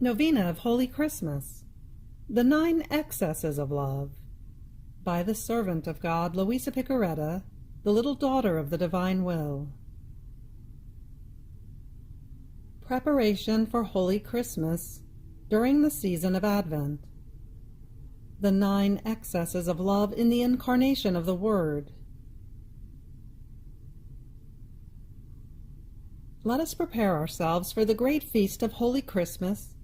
Novena of Holy Christmas, the 9 Excesses of Love, by the servant of God, Luisa Picaretta, the little daughter of the Divine Will. Preparation for Holy Christmas during the season of Advent. The 9 Excesses of Love in the Incarnation of the Word. Let us prepare ourselves for the great feast of Holy Christmas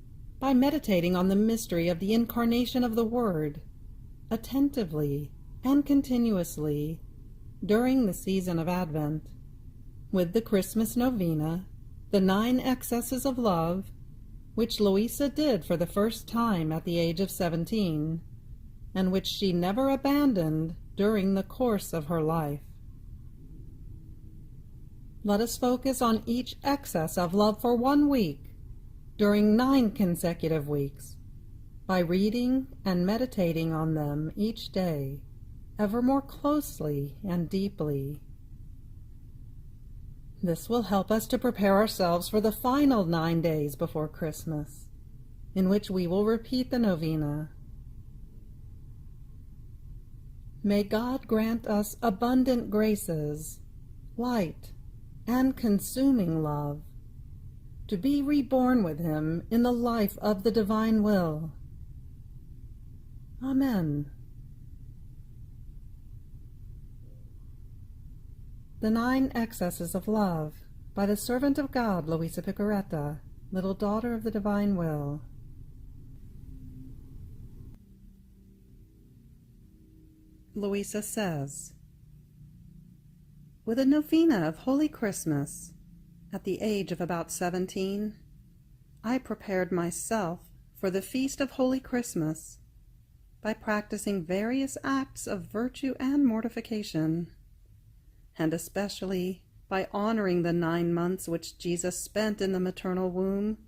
by meditating on the mystery of the Incarnation of the Word, attentively and continuously during the season of Advent, with the Christmas Novena, the 9 Excesses of Love, which Luisa did for the first time at the age of 17, and which she never abandoned during the course of her life. Let us focus on each excess of love for 1 week, during 9 consecutive weeks, by reading and meditating on them each day, ever more closely and deeply. This will help us to prepare ourselves for the final 9 days before Christmas, in which we will repeat the novena. May God grant us abundant graces, light, and consuming love, to be reborn with Him in the life of the Divine Will. Amen. The 9 Excesses of Love, by the servant of God, Luisa Picaretta, little daughter of the Divine Will. Luisa says, with a novena of Holy Christmas, at the age of about 17, I prepared myself for the feast of Holy Christmas by practicing various acts of virtue and mortification, and especially by honoring the 9 months which Jesus spent in the maternal womb,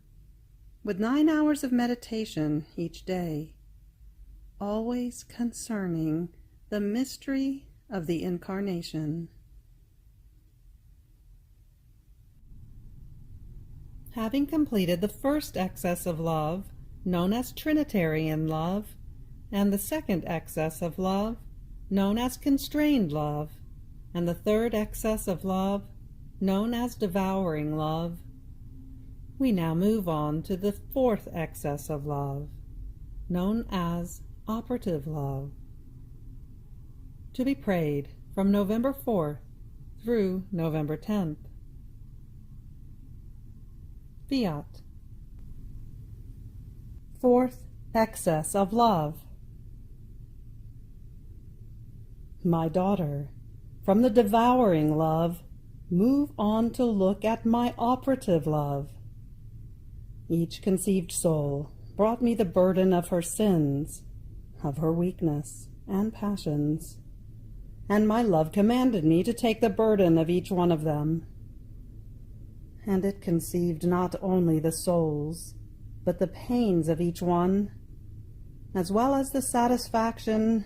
with 9 hours of meditation each day, always concerning the mystery of the Incarnation. Having completed the first excess of love, known as Trinitarian love, and the second excess of love, known as constrained love, and the third excess of love, known as devouring love, we now move on to the 4th excess of love, known as operative love, to be prayed from November 4th through November 10th. Fiat. 4th excess of love. My daughter, from the devouring love, move on to look at my operative love. Each conceived soul brought me the burden of her sins, of her weakness and passions, and my love commanded me to take the burden of each one of them. And it conceived not only the souls, but the pains of each one, as well as the satisfaction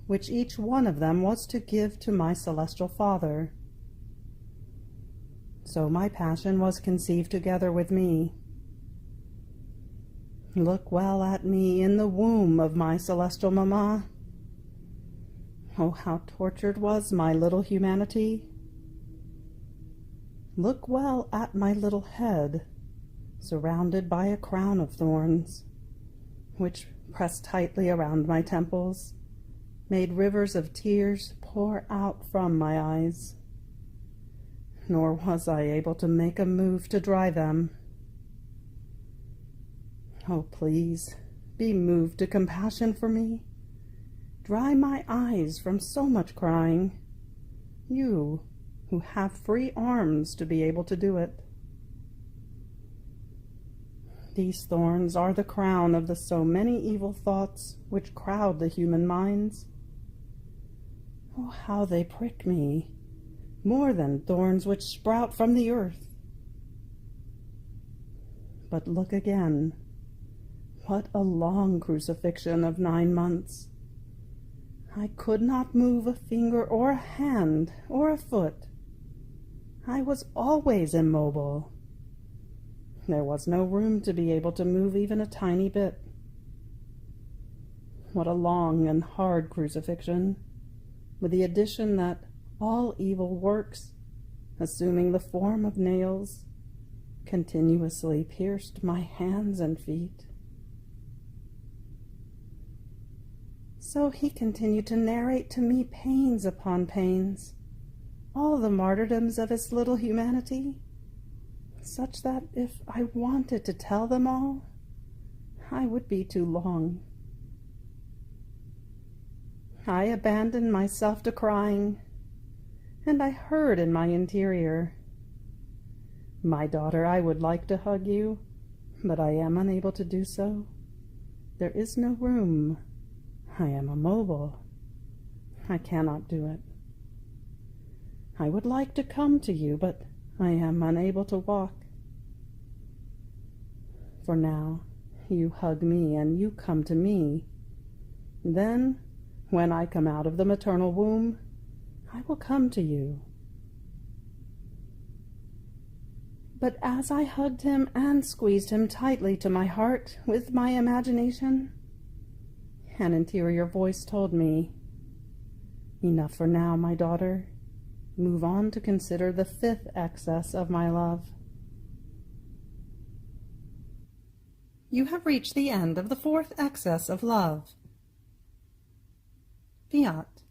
which each one of them was to give to my celestial Father. So my passion was conceived together with me. Look well at me in the womb of my celestial Mamma. Oh, how tortured was my little humanity! Look well at my little head, surrounded by a crown of thorns, which, pressed tightly around my temples, made rivers of tears pour out from my eyes. Nor was I able to make a move to dry them. Oh, please, be moved to compassion for me. Dry my eyes from so much crying, you who have free arms to be able to do it. These thorns are the crown of the so many evil thoughts which crowd the human minds. Oh, how they prick me, more than thorns which sprout from the earth. But look again. What a long crucifixion of 9 months! I could not move a finger or a hand or a foot. I was always immobile. There was no room to be able to move even a tiny bit. What a long and hard crucifixion, with the addition that all evil works, assuming the form of nails, continuously pierced my hands and feet. So he continued to narrate to me pains upon pains, all the martyrdoms of his little humanity, such that if I wanted to tell them all, I would be too long. I abandoned myself to crying, and I heard in my interior, "My daughter, I would like to hug you, but I am unable to do so. There is no room. I am immobile. I cannot do it. I would like to come to you, but I am unable to walk. For now, you hug me and you come to me. Then, when I come out of the maternal womb, I will come to you." But as I hugged him and squeezed him tightly to my heart with my imagination, an interior voice told me, "Enough for now, my daughter. Move on to consider the 5th excess of my love." You have reached the end of the 4th excess of love. Fiat.